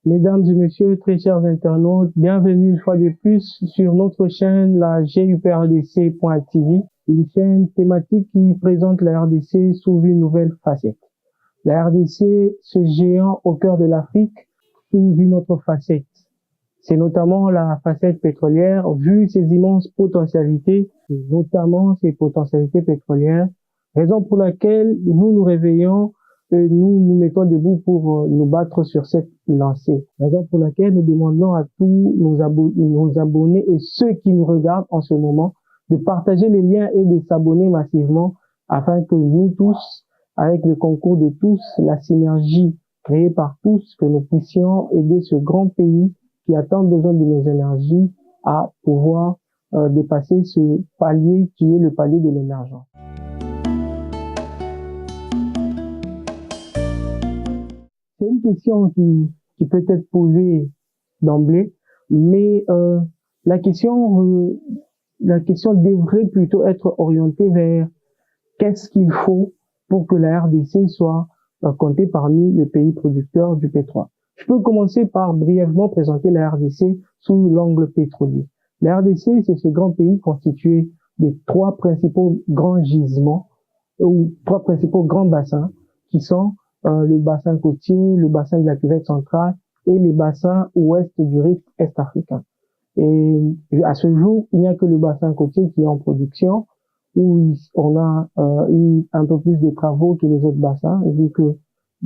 Mesdames et messieurs, très chers internautes, bienvenue une fois de plus sur notre chaîne, la GUPRDC.tv, une chaîne thématique qui présente la RDC sous une nouvelle facette. La RDC, ce géant au cœur de l'Afrique, sous une autre facette. C'est notamment la facette pétrolière, vu ses immenses potentialités, notamment ses potentialités pétrolières, raison pour laquelle nous nous réveillons et nous nous mettons debout pour nous battre sur cette lancée. Raison pour laquelle nous demandons à tous nos abonnés et ceux qui nous regardent en ce moment de partager les liens et de s'abonner massivement afin que nous tous, avec le concours de tous, la synergie créée par tous, que nous puissions aider ce grand pays qui a tant besoin de nos énergies à pouvoir dépasser ce palier qui est le palier de l'émergence. C'est une question qui peut être posée d'emblée, mais la question devrait plutôt être orientée vers qu'est-ce qu'il faut pour que la RDC soit comptée parmi les pays producteurs du pétrole. Je peux commencer par brièvement présenter la RDC sous l'angle pétrolier. La RDC, c'est ce grand pays constitué des trois principaux grands gisements ou trois principaux grands bassins qui sont le bassin côtier, le bassin de la cuvette centrale et les bassins ouest du rift est-africain. Et à ce jour, il n'y a que le bassin côtier qui est en production, où on a eu un peu plus de travaux que les autres bassins, vu que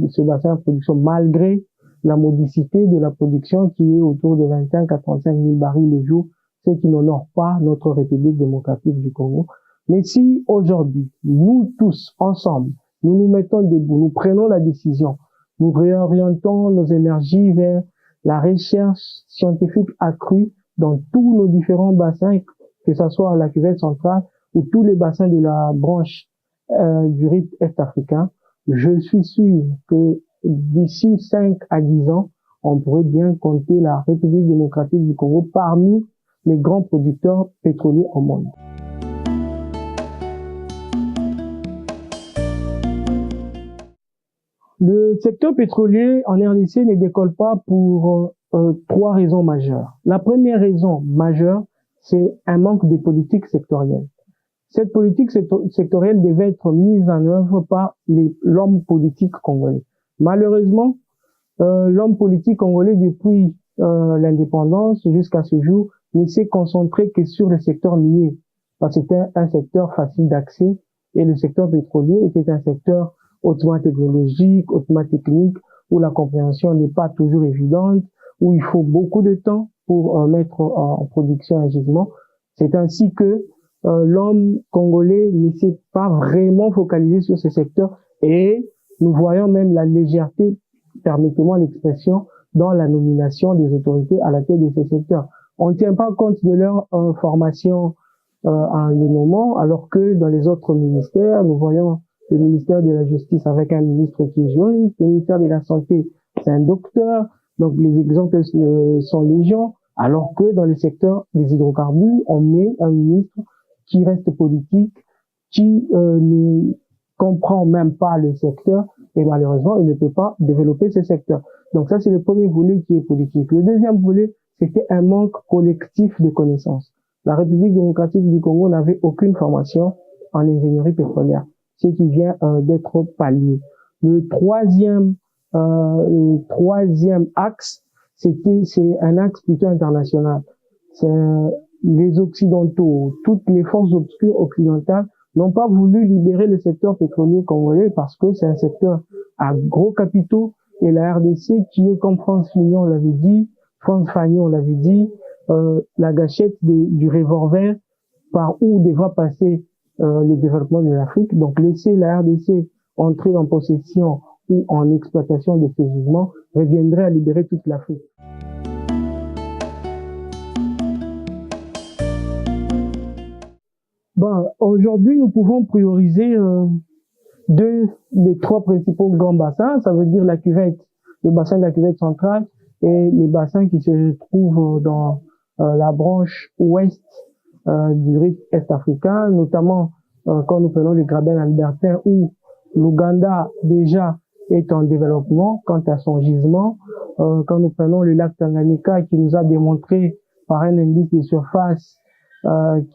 ce bassin en production, malgré la modicité de la production qui est autour de 25 à 35 000 barils le jour, ce qui n'honore pas notre République démocratique du Congo. Mais si aujourd'hui, nous tous, ensemble, nous nous mettons debout, nous prenons la décision, nous réorientons nos énergies vers la recherche scientifique accrue dans tous nos différents bassins, que ce soit la cuvette centrale ou tous les bassins de la branche du rift est-africain, je suis sûr que d'ici 5 à 10 ans, on pourrait bien compter la République démocratique du Congo parmi les grands producteurs pétroliers au monde. Le secteur pétrolier en RDC ne décolle pas pour trois raisons majeures. La première raison majeure, c'est un manque de politique sectorielle. Cette politique sectorielle devait être mise en œuvre par l'homme politique congolais. Malheureusement, l'homme politique congolais, depuis l'indépendance jusqu'à ce jour, ne s'est concentré que sur le secteur minier, parce que c'était un secteur facile d'accès, et le secteur pétrolier était un secteur hautement technologique, hautement technique, où la compréhension n'est pas toujours évidente, où il faut beaucoup de temps pour mettre en production un gisement. C'est ainsi que l'homme congolais ne s'est pas vraiment focalisé sur ce secteur, et nous voyons même la légèreté, permettez-moi l'expression, dans la nomination des autorités à la tête de ce secteur. On ne tient pas compte de leur formation en les nommant, alors que dans les autres ministères, nous voyons le ministère de la Justice avec un ministre qui est juriste, le ministère de la Santé, c'est un docteur, donc les exemples sont légion, alors que dans le secteur des hydrocarbures, on met un ministre qui reste politique, qui ne comprend même pas le secteur, et malheureusement, il ne peut pas développer ce secteur. Donc ça, c'est le premier volet qui est politique. Le deuxième volet, c'était un manque collectif de connaissances. La République démocratique du Congo n'avait aucune formation en ingénierie pétrolière, ce qui vient d'être pallié. Le troisième axe, c'est un axe plutôt international. C'est les Occidentaux, toutes les forces obscures occidentales n'ont pas voulu libérer le secteur pétrolier congolais parce que c'est un secteur à gros capitaux, et la RDC qui est, comme France Fillon l'avait dit, France Fagnon l'avait dit, la gâchette du revolver par où devra passer le développement de l'Afrique. Donc laisser la RDC entrer en possession ou en exploitation de ces gisements reviendrait à libérer toute l'Afrique. Bon, aujourd'hui, nous pouvons prioriser deux des trois principaux grands bassins, ça veut dire la cuvette, le bassin de la cuvette centrale et les bassins qui se trouvent dans la branche ouest du rift est-africain, notamment quand nous prenons le Graben albertain où l'Ouganda déjà est en développement quant à son gisement. Quand nous prenons le lac Tanganyika qui nous a démontré par un indice de surface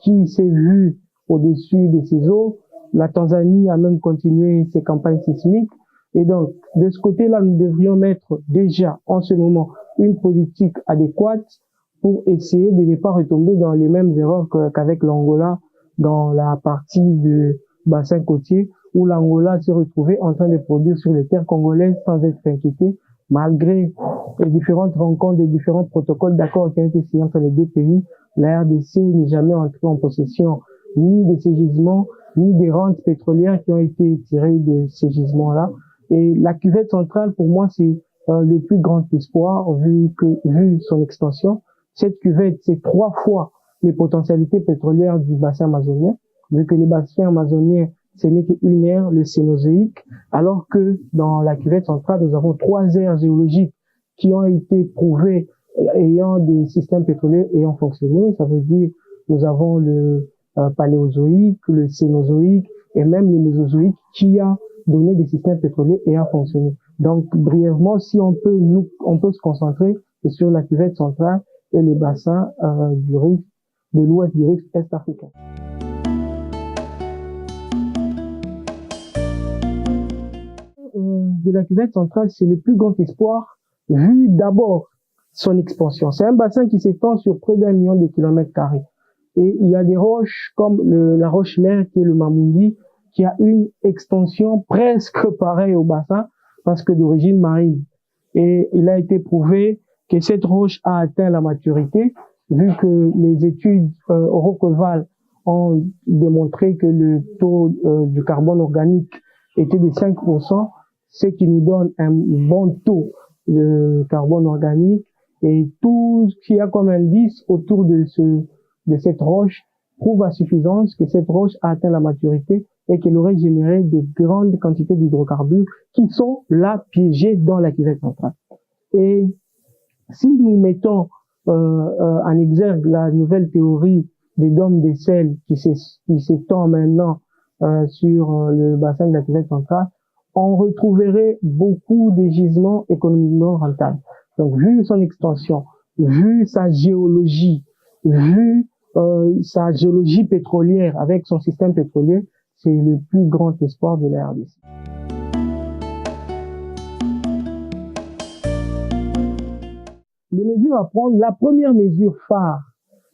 qui s'est vu au-dessus de ses eaux, la Tanzanie a même continué ses campagnes sismiques. Et donc, de ce côté-là, nous devrions mettre déjà en ce moment une politique adéquate pour essayer de ne pas retomber dans les mêmes erreurs qu'avec l'Angola dans la partie du bassin côtier, où l'Angola s'est retrouvé en train de produire sur les terres congolaises sans être inquiété, malgré les différentes rencontres, les différents protocoles d'accord qui ont été signés entre les deux pays. La RDC n'est jamais entrée en possession ni de ces gisements, ni des rentes pétrolières qui ont été tirées de ces gisements-là. Et la cuvette centrale, pour moi, c'est le plus grand espoir, vu son extension. Cette cuvette, c'est 3 fois les potentialités pétrolières du bassin amazonien, vu que le bassin amazonien, ce n'est qu'une ère, le Cénozoïque, alors que dans la cuvette centrale, nous avons 3 aires géologiques qui ont été prouvées ayant des systèmes pétroliers ayant fonctionné. Ça veut dire, nous avons le Paléozoïque, le Cénozoïque et même le Mésozoïque qui a donné des systèmes pétroliers ayant fonctionné. Donc, brièvement, si on peut se concentrer sur la cuvette centrale et les bassins du rift, de l'ouest du rift est-africain. De la cuvette centrale, c'est le plus grand espoir, vu d'abord son expansion. C'est un bassin qui s'étend sur près d'1 million de kilomètres carrés. Et il y a des roches comme la roche mère qui est le Mamungi, qui a une extension presque pareille au bassin, parce que d'origine marine. Et il a été prouvé que cette roche a atteint la maturité, vu que les études au Roqueval ont démontré que le taux du carbone organique était de 5%, ce qui nous donne un bon taux de carbone organique. Et tout ce qu'il y a comme indice autour de cette roche prouve à suffisance que cette roche a atteint la maturité et qu'elle aurait généré de grandes quantités d'hydrocarbures qui sont là piégés dans la cuvette centrale. Et si nous mettons en exergue la nouvelle théorie des dômes des sels qui s'étend maintenant sur le bassin de la cuvette centrale, on retrouverait beaucoup de gisements économiquement rentables. Donc, vu son extension, vu sa géologie, vu sa géologie pétrolière avec son système pétrolier, c'est le plus grand espoir de la RDC. Les mesures à prendre, la première mesure phare,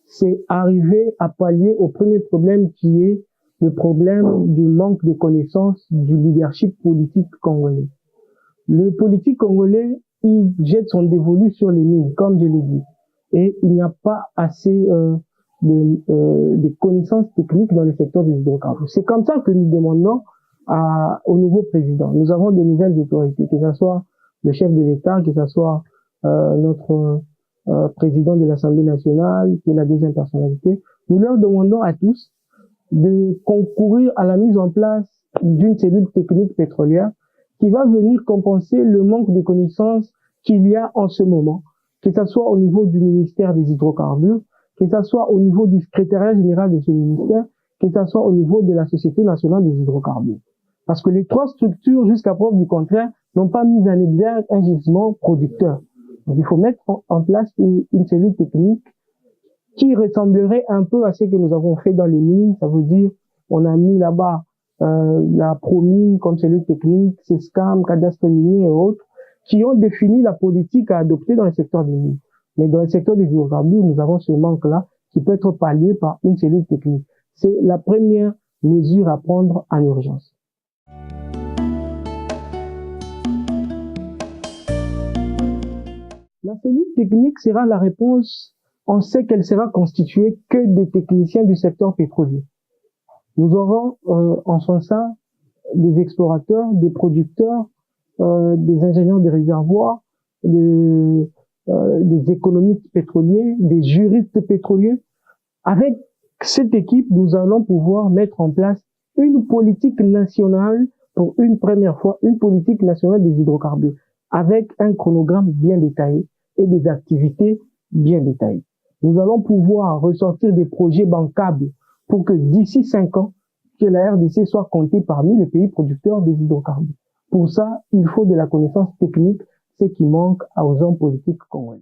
c'est arriver à pallier au premier problème qui est le problème du manque de connaissance du leadership politique congolais. Le politique congolais, il jette son dévolu sur les mines, comme je l'ai dit, et il n'y a pas assez de connaissances techniques dans le secteur des hydrocarbures. C'est comme ça que nous demandons au nouveau président. Nous avons de nouvelles autorités, que ce soit le chef de l'État, que ce soit notre président de l'Assemblée nationale, qui est la deuxième personnalité. Nous leur demandons à tous de concourir à la mise en place d'une cellule technique pétrolière qui va venir compenser le manque de connaissances qu'il y a en ce moment, que ce soit au niveau du ministère des hydrocarbures, que ce soit au niveau du secrétariat général de ce ministère, que ce soit au niveau de la Société nationale des hydrocarbures. Parce que les 3 structures, jusqu'à preuve du contraire, n'ont pas mis en exergue un gisement producteur. Donc il faut mettre en place une cellule technique qui ressemblerait un peu à ce que nous avons fait dans les mines. Ça veut dire, on a mis là-bas la Promine comme cellule technique, CESCAM, Cadastre minier et autres, qui ont défini la politique à adopter dans le secteur des mines. Mais dans le secteur des hydrocarbures, nous avons ce manque-là qui peut être pallié par une cellule technique. C'est la première mesure à prendre en urgence. La cellule technique sera la réponse. On sait qu'elle sera constituée que des techniciens du secteur pétrolier. Nous aurons en son sein des explorateurs, des producteurs, des ingénieurs des réservoirs, des économistes pétroliers, des juristes pétroliers. Avec cette équipe, nous allons pouvoir mettre en place une politique nationale, pour une première fois, une politique nationale des hydrocarbures, avec un chronogramme bien détaillé et des activités bien détaillées. Nous allons pouvoir ressortir des projets bancables pour que d'ici 5 ans, que la RDC soit comptée parmi les pays producteurs des hydrocarbures. Pour ça, il faut de la connaissance technique, ce qui manque aux hommes politiques congolais.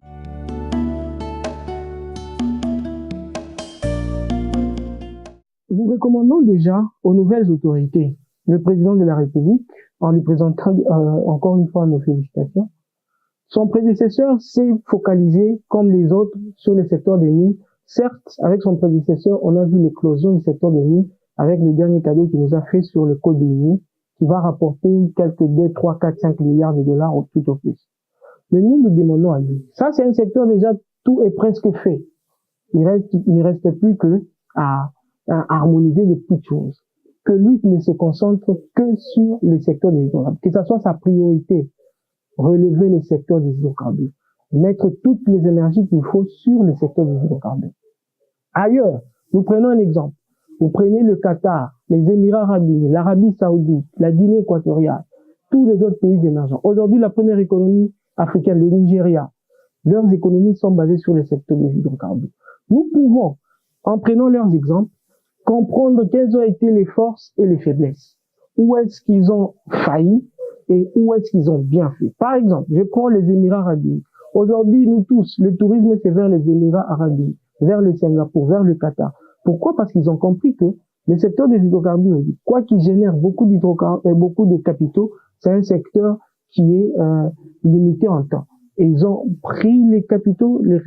Nous recommandons déjà aux nouvelles autorités, le président de la République, en lui présentant encore une fois nos félicitations. Son prédécesseur s'est focalisé, comme les autres, sur le secteur des mines. Certes, avec son prédécesseur, on a vu l'éclosion du secteur des mines avec le dernier cadeau qu'il nous a fait sur le code minier, qui va rapporter quelques 2, 3, 4, 5 milliards de dollars tout au plus. Mais nous demandons à lui. Ça, c'est un secteur déjà, tout est presque fait. Il ne reste plus que à harmoniser les petites choses. Que lui ne se concentre que sur les secteurs des hydrocarbures. Que ça soit sa priorité. Relever les secteurs des hydrocarbures. Mettre toutes les énergies qu'il faut sur les secteurs des hydrocarbures. Ailleurs, nous prenons un exemple. Vous prenez le Qatar, les Émirats arabes unis, l'Arabie saoudite, la Guinée équatoriale, tous les autres pays émergents. Aujourd'hui, la première économie africaine, le Nigeria, leurs économies sont basées sur le secteur des hydrocarbures. Nous pouvons, en prenant leurs exemples, comprendre quelles ont été les forces et les faiblesses. Où est-ce qu'ils ont failli et où est-ce qu'ils ont bien fait. Par exemple, je prends les Émirats arabes unis. Aujourd'hui, nous tous, le tourisme, c'est vers les Émirats arabes unis, vers le Singapour, vers le Qatar. Pourquoi? Parce qu'ils ont compris que le secteur des hydrocarbures, quoi qu'il génère beaucoup d'hydrocarbures et beaucoup de capitaux, c'est un secteur qui est limité en temps. Et ils ont pris les capitaux, les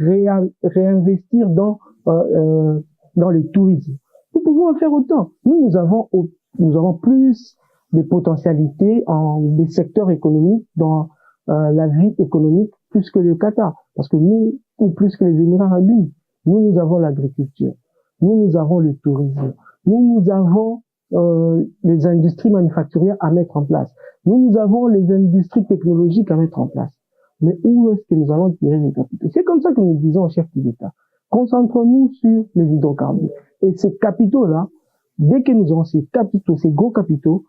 réinvestir dans le tourisme. Nous pouvons en faire autant. Nous avons plus de potentialités en des secteurs économiques dans la vie économique plus que le Qatar. Parce que nous, ou plus que les Émirats arabes unis, nous avons l'agriculture. Nous avons le tourisme. Nous avons les industries manufacturières à mettre en place. Nous avons les industries technologiques à mettre en place. Mais où est-ce que nous allons tirer les capitaux? C'est comme ça que nous disons au chef de l'État. Concentrons-nous sur les hydrocarbures. Et ces capitaux-là, dès que nous aurons ces capitaux, ces gros capitaux,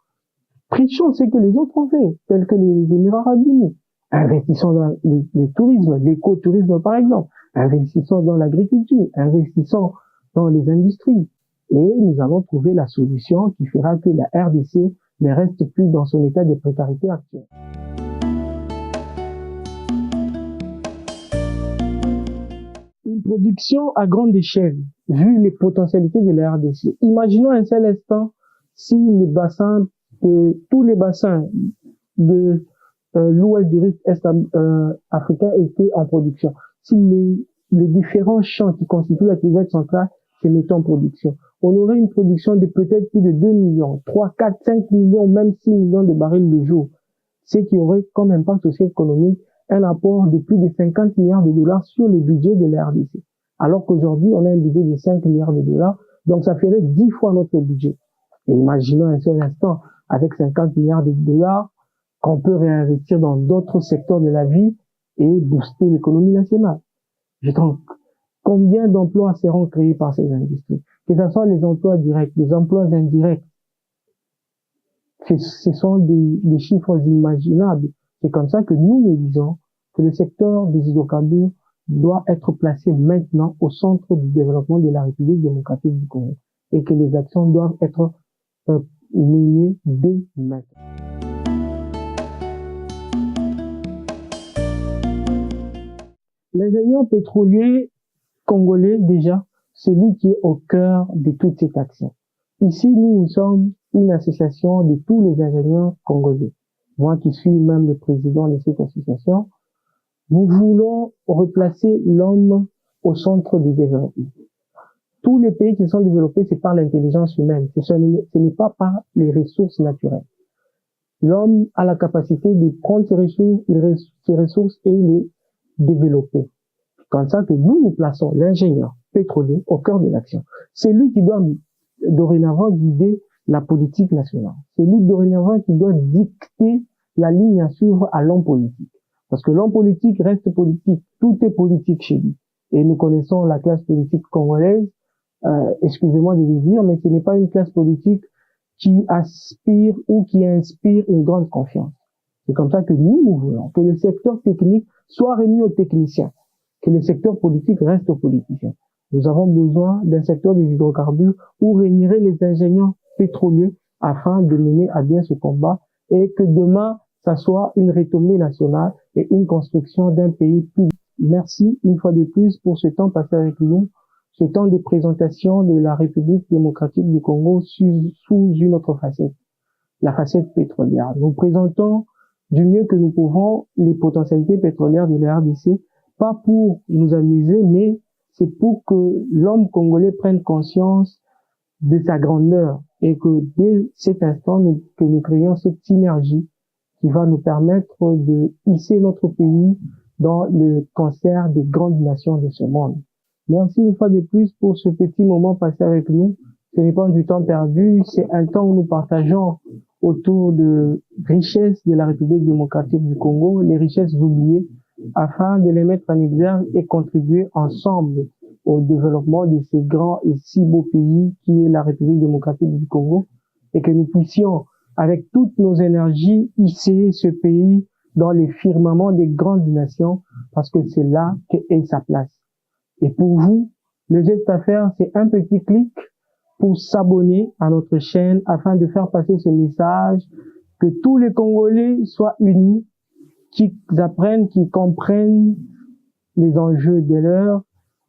trichons ce que les autres ont fait, tels que les Émirats arabes unis. Investissons dans le tourisme, l'écotourisme par exemple. Investissons dans l'agriculture, investissons dans les industries. Et nous allons trouver la solution qui fera que la RDC ne reste plus dans son état de précarité actuel. Une production à grande échelle, vu les potentialités de la RDC. Imaginons un seul instant si tous les bassins de l'ouest du rift est africain étaient en production. Si les différents champs qui constituent la cuvette centrale se mettaient en production, on aurait une production de peut-être plus de 2 millions, 3, 4, 5 millions, même 6 millions de barils le jour. Ce qui aurait comme impact socio-économique un apport de plus de 50 milliards de dollars sur le budget de la RDC. Alors qu'aujourd'hui, on a un budget de 5 milliards de dollars, donc ça ferait 10 fois notre budget. Et imaginons un seul instant, avec 50 milliards de dollars, qu'on peut réinvestir dans d'autres secteurs de la vie et booster l'économie nationale. Donc, combien d'emplois seront créés par ces industries? Que ce soit les emplois directs, les emplois indirects, ce sont des chiffres inimaginables. C'est comme ça que nous disons que le secteur des hydrocarbures doit être placé maintenant au centre du développement de la République démocratique du Congo et que les actions doivent être menées dès maintenant. L'ingénieur pétrolier congolais, déjà, c'est lui qui est au cœur de toute cette action. Ici, nous sommes une association de tous les ingénieurs congolais. Moi qui suis même le président de cette association, nous voulons replacer l'homme au centre du développement. Tous les pays qui sont développés, c'est par l'intelligence humaine. Ce n'est pas par les ressources naturelles. L'homme a la capacité de prendre ses ressources et les développer. Comme ça que nous plaçons l'ingénieur pétrolier au cœur de l'action. C'est lui qui doit dorénavant guider la politique nationale. C'est lui dorénavant qui doit dicter la ligne à suivre à l'homme politique. Parce que l'homme politique reste politique. Tout est politique chez lui. Et nous connaissons la classe politique congolaise. Excusez-moi de le dire, mais ce n'est pas une classe politique qui aspire ou qui inspire une grande confiance. C'est comme ça que nous voulons que le secteur technique soit remis aux techniciens, que le secteur politique reste aux politiciens. Nous avons besoin d'un secteur des hydrocarbures où régneraient les ingénieurs pétroliers afin de mener à bien ce combat et que demain, ça soit une retombée nationale et une construction d'un pays plus. Merci une fois de plus pour ce temps passé avec nous, ce temps de présentation de la République démocratique du Congo sous une autre facette, la facette pétrolière. Nous présentons du mieux que nous pouvons les potentialités pétrolières de la RDC, pas pour nous amuser, mais c'est pour que l'homme congolais prenne conscience de sa grandeur et que dès cet instant, que nous créons cette synergie qui va nous permettre de hisser notre pays dans le concert des grandes nations de ce monde. Merci une fois de plus pour ce petit moment passé avec nous. Ce n'est pas du temps perdu, c'est un temps où nous partageons autour de richesses de la République démocratique du Congo, les richesses oubliées, afin de les mettre en exergue et contribuer ensemble au développement de ces grands et si beaux pays qui est la République démocratique du Congo, et que nous puissions, avec toutes nos énergies, hisser ce pays dans les firmaments des grandes nations, parce que c'est là qu'est sa place. Et pour vous, le geste à faire, c'est un petit clic pour s'abonner à notre chaîne afin de faire passer ce message, que tous les Congolais soient unis, qu'ils apprennent, qu'ils comprennent les enjeux de l'heure,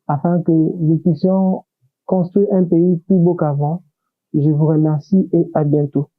afin que nous puissions construire un pays plus beau qu'avant. Je vous remercie et à bientôt.